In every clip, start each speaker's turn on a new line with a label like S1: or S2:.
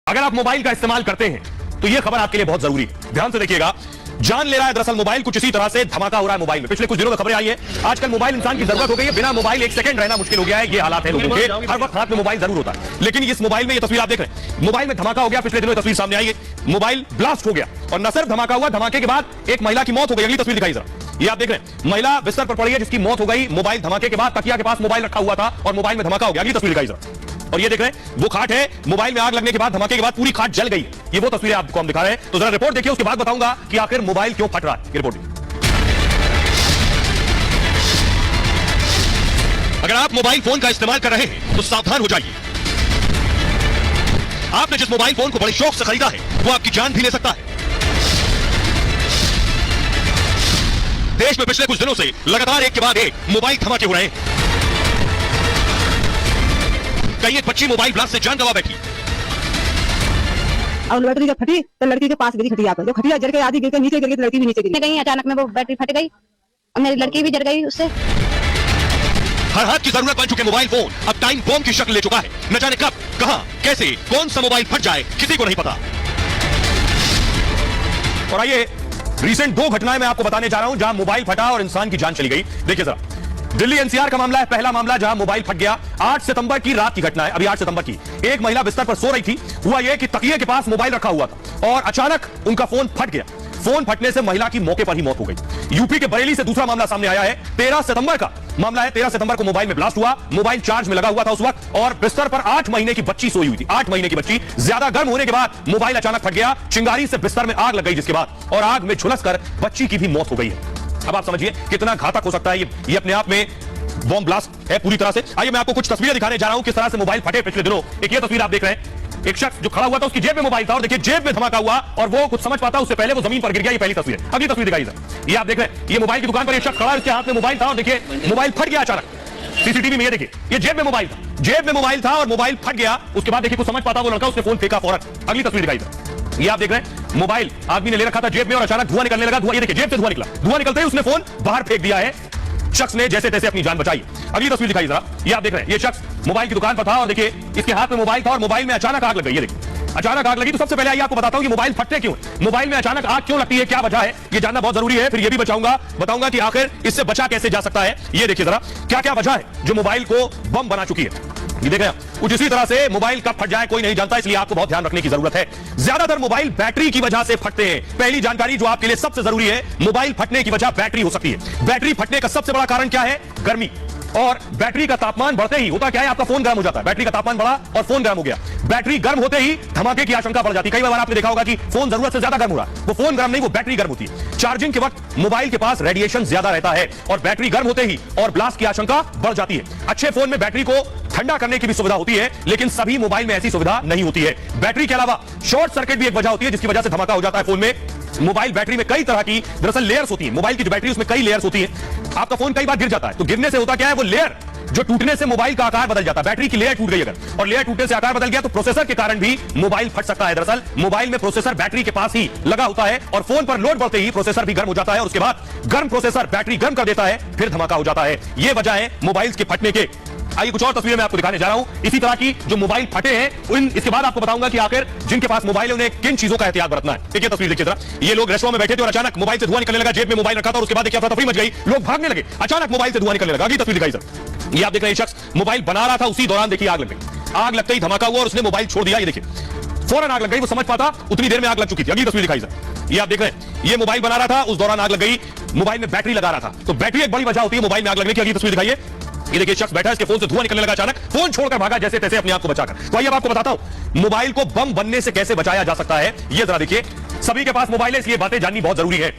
S1: अगर आप मोबाइल का इस्तेमाल करते हैं तो यह खबर आपके लिए बहुत जरूरी है। ध्यान से देखिएगा। जान ले रहा है दरअसल मोबाइल, कुछ इसी तरह से धमाका हो रहा है मोबाइल में। पिछले कुछ दिनों में खबरें आई है, आजकल मोबाइल इंसान की जरूरत हो गई है। बिना मोबाइल एक सेकंड रहना मुश्किल हो गया है। ये हालात है लोगों के, हर वक्त हाथ में मोबाइल जरूर होता है। लेकिन इस मोबाइल में ये तस्वीर आप देख रहे हैं, मोबाइल में धमाका हो गया। पिछले दिनों तस्वीर सामने आई है, मोबाइल ब्लास्ट हो गया। और न सिर्फ धमाका हुआ, धमाके के बाद एक महिला की मौत हो गई। अगली तस्वीर दिखाई जरा, ये आप देख रहे हैं, महिला बिस्तर पर पड़ी है जिसकी मौत हो गई। मोबाइल धमाके के बाद तकिया के पास मोबाइल रखा हुआ था और मोबाइल में धमाका हो गया। अगली तस्वीर दिखाई जरा, और ये देख रहे हैं वो खाट है, मोबाइल में आग लगने के बाद, धमाके के बाद पूरी खाट जल गई। ये वो तस्वीरें आपको हम दिखा रहे हैं। तो जरा रिपोर्ट देखिए, उसके बाद बताऊंगा कि आखिर मोबाइल क्यों फट रहा है। ये रिपोर्ट देखिए। अगर आप मोबाइल फोन का इस्तेमाल कर रहे हैं तो सावधान हो जाइए। आपने जिस मोबाइल फोन को बड़े शौक से खरीदा है वो आपकी जान भी ले सकता है। देश में पिछले कुछ दिनों से लगातार एक के बाद एक मोबाइल धमाके हो रहे हैं। कई एक बच्ची मोबाइल ब्लास्ट से जान गंवा बैठी।
S2: और बैटरी जब फटी तो लड़की के पास गिरी खटिया पर, जो खटिया जल के आधी गिर के नीचे गिर गई, लड़की भी नीचे गिर
S3: गई। अचानक में वो बैटरी फट गई और मेरी लड़की भी जल गई उससे।
S1: हर हाथ की जरूरत बन चुके मोबाइल फोन अब टाइम बॉम्ब की शक्ल ले चुका है। न जाने कब, कहां, कैसे, कौन सा मोबाइल फट जाए किसी को नहीं पता। और आइए रिसेंट दो घटनाएं मैं आपको बताने जा रहा हूं जहां मोबाइल फटा और इंसान की जान चली गई। देखिए जरा, दिल्ली एनसीआर का मामला है। पहला मामला जहां मोबाइल फट गया, 8 सितंबर की रात की घटना है। अभी 8 सितंबर की, एक महिला बिस्तर पर सो रही थी। हुआ यह कि तकिए के पास मोबाइल रखा हुआ था और अचानक उनका फोन फट गया। फोन फटने से महिला की मौके पर ही मौत हो गई। यूपी के बरेली से दूसरा मामला सामने आया है। 13 सितंबर का मामला है। 13 सितंबर को मोबाइल में ब्लास्ट हुआ। मोबाइल चार्ज में लगा हुआ था उस वक्त और बिस्तर पर 8 महीने की बच्ची सोई हुई थी। 8 महीने की बच्ची। ज्यादा गर्म होने के बाद मोबाइल अचानक फट गया। चिंगारी से बिस्तर में आग लग गई, जिसके बाद और आग में झुलसकर बच्ची की भी मौत हो गई है। अब आप समझिए कितना घातक हो सकता है ये अपने आप में बॉम्ब ब्लास्ट है पूरी तरह से। आइए मैं आपको कुछ तस्वीरें दिखाने जा रहा हूं किस तरह से मोबाइल फटे पिछले दिनों। एक ये तस्वीर आप देख रहे हैं, एक शख्स जो खड़ा हुआ था उसकी जेब में मोबाइल था और देखिए जेब में धमाका हुआ और वो कुछ समझ पाता उससे पहले वो जमीन पर गिर गया। ये पहली तस्वीर है। अगली तस्वीर दिखाई सर, ये आप देख रहे हैं, ये मोबाइल की दुकान पर एक शख्स खड़ा है, उसके हाथ में मोबाइल था और देखिए मोबाइल फट गया अचानक। सीसीटीवी में ये देखिए, ये जेब में मोबाइल था, जेब में मोबाइल था और मोबाइल फट गया। उसके बाद देखिए कुछ समझ पाता वो लड़का, उसने फोन फेंका फौरन। अगली तस्वीर दिखाई सर, ये आप देख रहे हैं, मोबाइल आदमी ने ले रखा था जेब में और अचानक धुआं निकलने लगा। धुआं, ये देखिए जेब से धुआं निकला। धुआं निकलते ही उसने फोन बाहर फेंक दिया है। शख्स ने जैसे तैसे अपनी जान बचाई। अगली तस्वीर दिखाई जरा, ये आप देख रहे हैं, ये शख्स मोबाइल की दुकान पर था और देखिए इसके हाथ में मोबाइल था और मोबाइल में अचानक आग लग गई। ये देखिए अचानक आग लगी। तो सबसे पहले आइए आपको बताता हूं कि मोबाइल फटते क्यों, मोबाइल में अचानक आग क्यों लगती है, क्या वजह है, ये जानना बहुत जरूरी है। फिर ये भी बताऊंगा कि आखिर इससे बचा कैसे जा सकता है। ये देखिए जरा क्या क्या वजह है जो मोबाइल को बम बना चुकी है। ये देख रहे हैं, कुछ इसी तरह से मोबाइल कब फट जाए कोई नहीं जानता, इसलिए आपको बहुत ध्यान रखने की जरूरत है। ज्यादातर मोबाइल बैटरी की वजह से फटते हैं। पहली जानकारी जो आपके लिए सबसे जरूरी है, मोबाइल फटने की वजह बैटरी हो सकती है। बैटरी फटने का सबसे बड़ा कारण क्या है? गर्मी। और बैटरी का तापमान बढ़ते ही होता क्या है, आपका फोन गर्म हो जाता है। बैटरी का तापमान बढ़ा और फोन गर्म हो गया। बैटरी गर्म होते ही धमाके की आशंका बढ़ जाती है। कई बार आपने देखा होगा कि फोन जरूरत से ज्यादा गर्म हो रहा है, वो फोन गर्म नहीं, वो बैटरी गर्म होती है। चार्जिंग के वक्त मोबाइल के पास रेडिएशन ज्यादा रहता है और बैटरी गर्म होते ही और ब्लास्ट की आशंका बढ़ जाती है। अच्छे फोन में बैटरी को ठंडा करने की भी सुविधा होती है, लेकिन सभी मोबाइल में ऐसी सुविधा नहीं होती है। बैटरी के अलावा शॉर्ट सर्किट भी एक वजह होती है जिसकी वजह से धमाका हो जाता है फोन में। मोबाइल बैटरी में कई तरह की दरअसल लेयर्स होती है। मोबाइल की जो बैटरी उसमें कई लेयर्स होती है। आपका फोन कई बार गिर जाता है, तो गिरने से होता क्या है, वो लेयर जो टूटने से मोबाइल का आकार बदल जाता है। बैटरी की लेयर टूट गई अगर और लेयर टूटने से आकार बदल गया तो प्रोसेसर के कारण भी मोबाइल फट सकता है। दरअसल मोबाइल में प्रोसेसर बैटरी के पास ही लगा होता है और फोन पर लोड बढ़ते ही प्रोसेसर भी गर्म हो जाता है और उसके बाद गर्म प्रोसेसर बैटरी गर्म कर देता है, फिर धमाका हो जाता है। ये वजह है मोबाइल के फटने के। आइए कुछ और तस्वीरें मैं आपको दिखाने जा रहा हूं इसी तरह की जो मोबाइल फटे हैं। इसके बाद आपको बताऊंगा कि आखिर जिनके पास मोबाइल है उन्हें किन चीजों का एहतियात बरतना है। एक ये तस्वीर देखिए जरा, ये लोग रेस्टोरेंट में बैठे थे और अचानक मोबाइल से धुआं निकलने लगा। जेब में मोबाइल रखा था और उसके बाद देखिए अफरा-तफरी मच गई, लोग भागने लगे, अचानक मोबाइल से धुआं निकलने लगा। अगली तस्वीर दिखाई सर, ये आप देख रहे हैं, शख्स मोबाइल बना रहा था, उसी दौरान देखिए आग लग गई। आग लगते ही धमाका हुआ और उसने मोबाइल छोड़ दिया। ये देखिए फौरन आग लग गई, वो समझ पाता उतनी देर में आग लग चुकी थी। अगली तस्वीर दिखाई सर, ये आप देख रहे हैं, ये मोबाइल बना रहा था, उस दौरान आग लग गई। मोबाइल में बैटरी लगा रहा था, तो बैटरी एक बड़ी वजह होती है मोबाइल में आग लगने की। अगली तस्वीर दिखाइए, ये देखिए शख्स बैठा है, इसके फोन से धुआं निकलने लगा, अचानक फोन छोड़कर भागा जैसे तैसे अपने आप को बचाकर। तो आइए अब आपको बताता हूं मोबाइल को बम बनने से कैसे बचाया जा सकता है। ये जरा देखिए, सभी के पास मोबाइल है इसलिए बातें जाननी बहुत जरूरी है।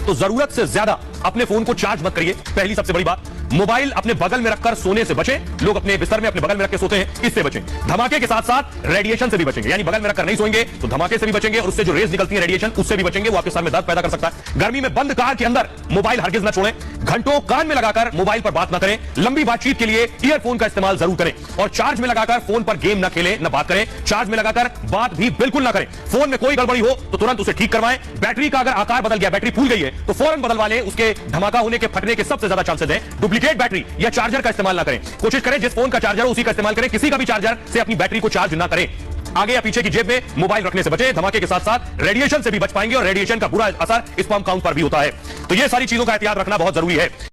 S1: तो जरूरत से ज्यादा अपने फोन को चार्ज मत करिए। पहली सबसे बड़ी बात, मोबाइल अपने बगल में रखकर सोने से बचें। लोग अपने बिस्तर में अपने बगल में रख के सोते हैं, इससे बचें। धमाके के साथ साथ रेडिएशन से भी बचेंगे, यानी बगल में रखकर नहीं सोएंगे तो धमाके से भी बचेंगे और उससे जो रेज निकलती है रेडिएशन, उससे भी बचेंगे। वो आपके सर में दर्द पैदा कर सकता है। गर्मी में बंद कार के अंदर मोबाइल हरगिज न छोड़ें। घंटों कान में लगाकर मोबाइल पर बात न करें। लंबी बातचीत के लिए ईयरफोन का इस्तेमाल जरूर करें और चार्ज में लगाकर फोन पर गेम न खेलें, न बात करें। चार्ज में लगाकर बात भी बिल्कुल न करें। फोन में कोई गड़बड़ी हो तो तुरंत उसे ठीक करवाएं। बैटरी का अगर आकार बदल गया, बैटरी फूल गई है तो फौरन बदलवा लें। उसके धमाका होने के, फटने के सबसे ज्यादा चांसेस हैं। डुप्लीकेट बैटरी या चार्जर का इस्तेमाल ना करें। कोशिश करें जिस फोन का चार्जर हो उसी का इस्तेमाल करें। किसी का भी चार्जर से अपनी बैटरी को चार्ज ना करें। आगे या पीछे की जेब में मोबाइल रखने से बचे। धमाके के साथ साथ रेडिएशन से भी बच पाएंगे और रेडिएशन का बुरा असर स्पर्म काउंट पर भी होता है। तो ये सारी चीजों का एहतियात रखना बहुत जरूरी है।